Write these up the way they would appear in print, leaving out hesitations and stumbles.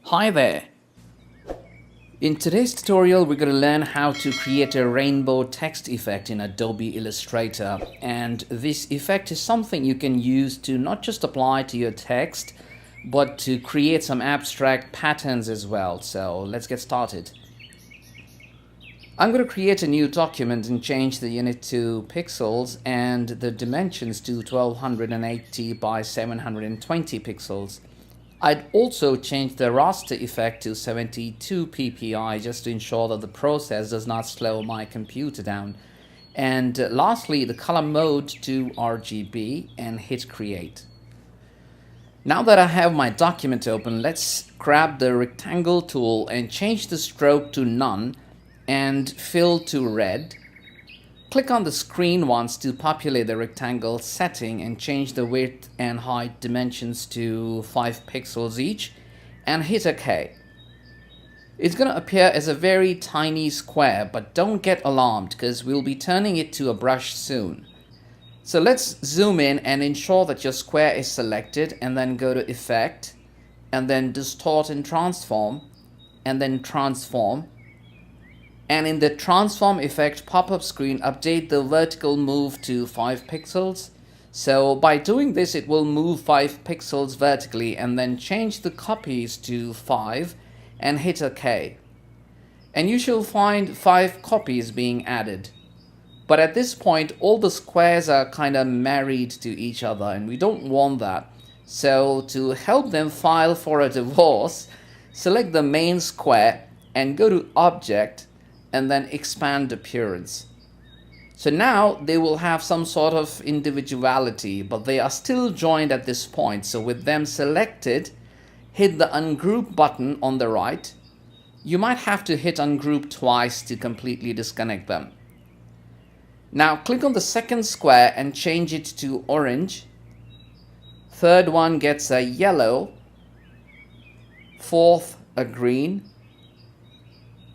Hi there! In today's tutorial, we're going to learn how to create a rainbow text effect in Adobe Illustrator. And this effect is something you can use to not just apply to your text, but to create some abstract patterns as well. So let's get started. I'm going to create a new document and change the unit to pixels and the dimensions to 1280 by 720 pixels. I'd also change the raster effect to 72 ppi just to ensure that the process does not slow my computer down. And lastly, the color mode to RGB and hit create. Now that I have my document open, let's grab the rectangle tool and change the stroke to none and fill to red. Click on the screen once to populate the rectangle setting and change the width and height dimensions to 5 pixels each and hit OK. It's going to appear as a very tiny square, but don't get alarmed because we'll be turning it to a brush soon. So let's zoom in and ensure that your square is selected and then go to Effect and then Distort and Transform and then Transform. And in the transform effect pop-up screen, update the vertical move to 5 pixels. So by doing this, it will move 5 pixels vertically and then change the copies to 5 and hit OK. And you shall find 5 copies being added. But at this point, all the squares are kind of married to each other and we don't want that. So to help them file for a divorce, select the main square and go to Object and then expand appearance. So now they will have some sort of individuality, but they are still joined at this point. So with them selected, hit the ungroup button on the right. You might have to hit ungroup twice to completely disconnect them. Now click on the second square and change it to orange. Third one gets a yellow. Fourth, a green.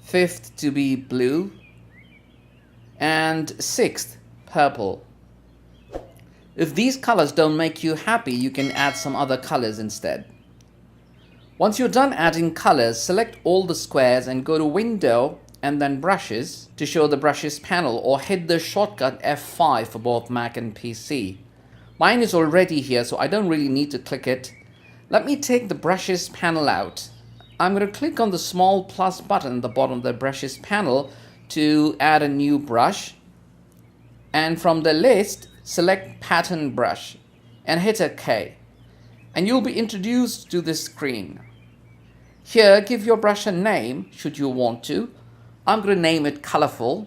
Fifth to be blue, and sixth, purple. If these colors don't make you happy, you can add some other colors instead. Once you're done adding colors, select all the squares and go to Window and then Brushes to show the Brushes panel, or hit the shortcut F5 for both Mac and PC. Mine is already here, so I don't really need to click it. Let me take the Brushes panel out. I'm going to click on the small plus button at the bottom of the brushes panel to add a new brush, and from the list select pattern brush and hit OK, and you'll be introduced to this screen. Here, give your brush a name should you want to. I'm going to name it colorful,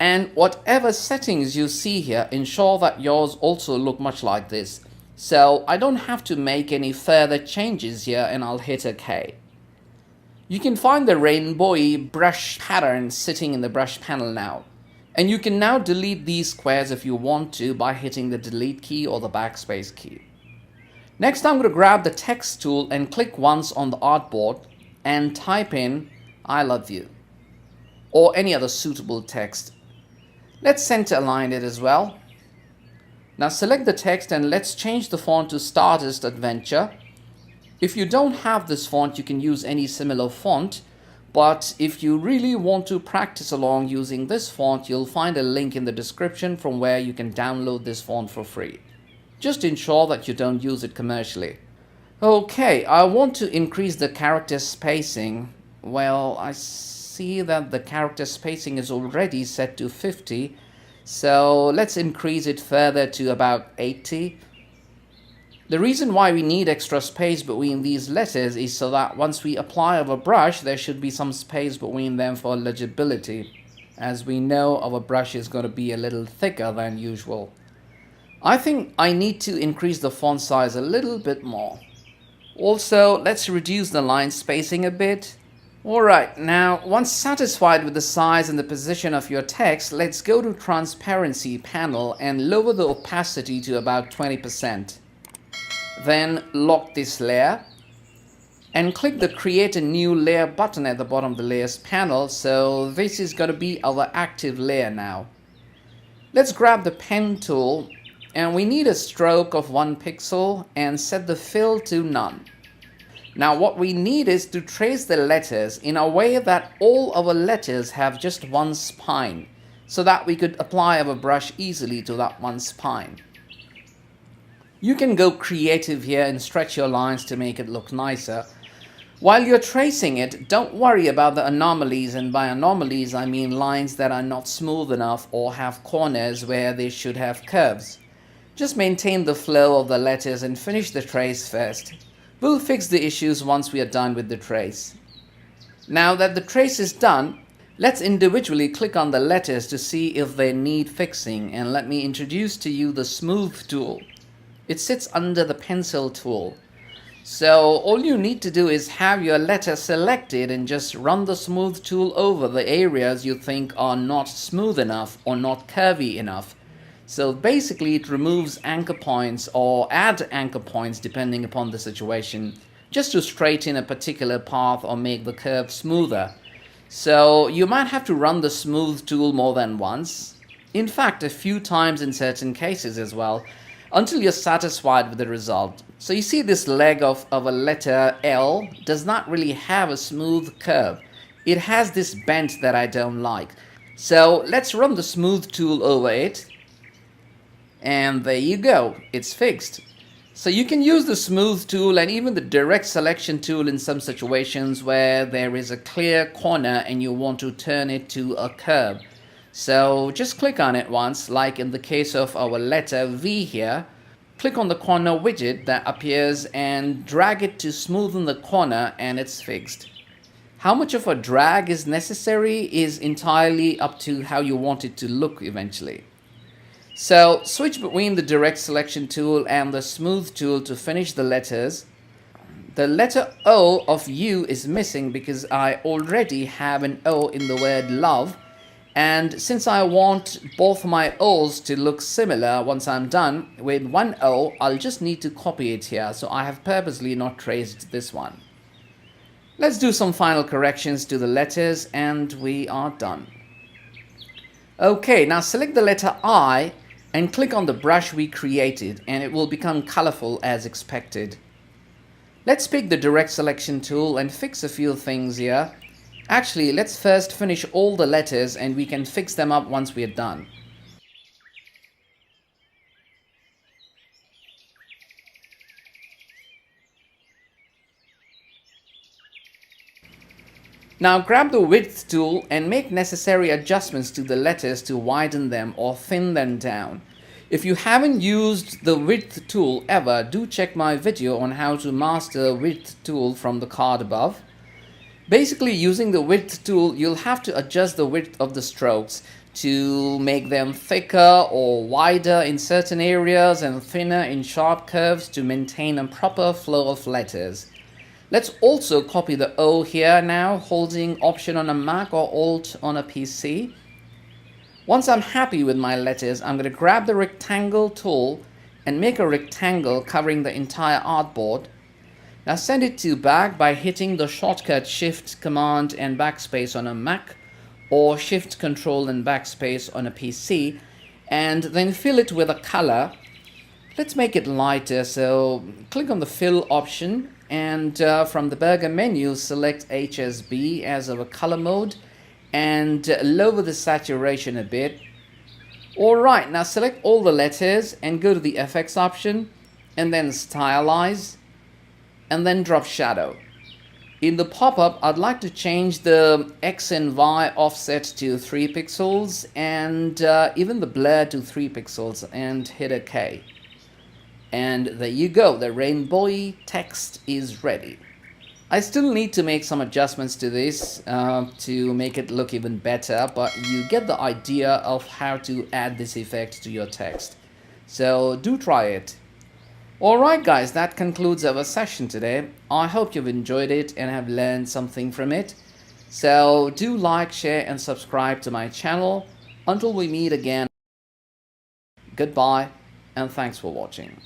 and whatever settings you see here, ensure that yours also look much like this. So I don't have to make any further changes here, and I'll hit OK. You can find the rainbowy brush pattern sitting in the brush panel now. And you can now delete these squares if you want to by hitting the delete key or the backspace key. Next, I'm going to grab the text tool and click once on the artboard and type in I love you or any other suitable text. Let's center align it as well. Now select the text and let's change the font to Stardust Adventure. If you don't have this font, you can use any similar font, but if you really want to practice along using this font, you'll find a link in the description from where you can download this font for free. Just ensure that you don't use it commercially. Okay, I want to increase the character spacing. Well, I see that the character spacing is already set to 50, so let's increase it further to about 80. The reason why we need extra space between these letters is so that once we apply our brush, there should be some space between them for legibility. As we know, our brush is going to be a little thicker than usual. I think I need to increase the font size a little bit more. Also, let's reduce the line spacing a bit. Alright, now once satisfied with the size and the position of your text, let's go to Transparency panel and lower the opacity to about 20%. Then lock this layer and click the Create a New Layer button at the bottom of the Layers panel. So this is going to be our active layer now. Let's grab the Pen tool and we need a stroke of 1 pixel and set the fill to none. Now what we need is to trace the letters in a way that all our letters have just one spine, so that we could apply our brush easily to that one spine. You can go creative here and stretch your lines to make it look nicer. While you're tracing it, don't worry about the anomalies, and by anomalies I mean lines that are not smooth enough or have corners where they should have curves. Just maintain the flow of the letters and finish the trace first. We'll fix the issues once we are done with the trace. Now that the trace is done, let's individually click on the letters to see if they need fixing, and let me introduce to you the Smooth tool. It sits under the Pencil tool. So all you need to do is have your letter selected and just run the Smooth tool over the areas you think are not smooth enough or not curvy enough. So basically it removes anchor points or add anchor points depending upon the situation, just to straighten a particular path or make the curve smoother. So you might have to run the Smooth tool more than once, in fact a few times in certain cases as well, until you're satisfied with the result. So you see this leg of a letter L does not really have a smooth curve. It has this bent that I don't like. So let's run the Smooth tool over it. And there you go, it's fixed. So you can use the Smooth tool and even the Direct Selection tool in some situations where there is a clear corner and you want to turn it to a curve. So just click on it once, like in the case of our letter V here. Click on the corner widget that appears and drag it to smoothen the corner, and it's fixed. How much of a drag is necessary is entirely up to how you want it to look eventually. So switch between the Direct Selection tool and the Smooth tool to finish the letters. The letter O of U is missing because I already have an O in the word love. And since I want both my O's to look similar once I'm done with one O, I'll just need to copy it here. So I have purposely not traced this one. Let's do some final corrections to the letters and we are done. Okay, now select the letter I and click on the brush we created, and it will become colorful as expected. Let's pick the Direct Selection tool and fix a few things here. Actually, let's first finish all the letters and we can fix them up once we are done. Now grab the Width tool and make necessary adjustments to the letters to widen them or thin them down. If you haven't used the Width tool ever, do check my video on how to master Width tool from the card above. Basically, using the Width tool, you'll have to adjust the width of the strokes to make them thicker or wider in certain areas and thinner in sharp curves to maintain a proper flow of letters. Let's also copy the O here now, holding Option on a Mac or Alt on a PC. Once I'm happy with my letters, I'm going to grab the Rectangle tool and make a rectangle covering the entire artboard. Now send it to back by hitting the shortcut Shift, Command and Backspace on a Mac or Shift, Control and Backspace on a PC, and then fill it with a color. Let's make it lighter, so click on the Fill option and from the burger menu select HSB as our color mode and lower the saturation a bit. Alright, now select all the letters and go to the FX option and then Stylize and then Drop Shadow. In the pop-up, I'd like to change the X and Y offset to 3 pixels and even the blur to 3 pixels and hit OK. And there you go, the rainbowy text is ready. I still need to make some adjustments to this to make it look even better, but you get the idea of how to add this effect to your text. So do try it. Alright guys, that concludes our session today. I hope you've enjoyed it and have learned something from it. So do like, share and subscribe to my channel. Until we meet again, goodbye and thanks for watching.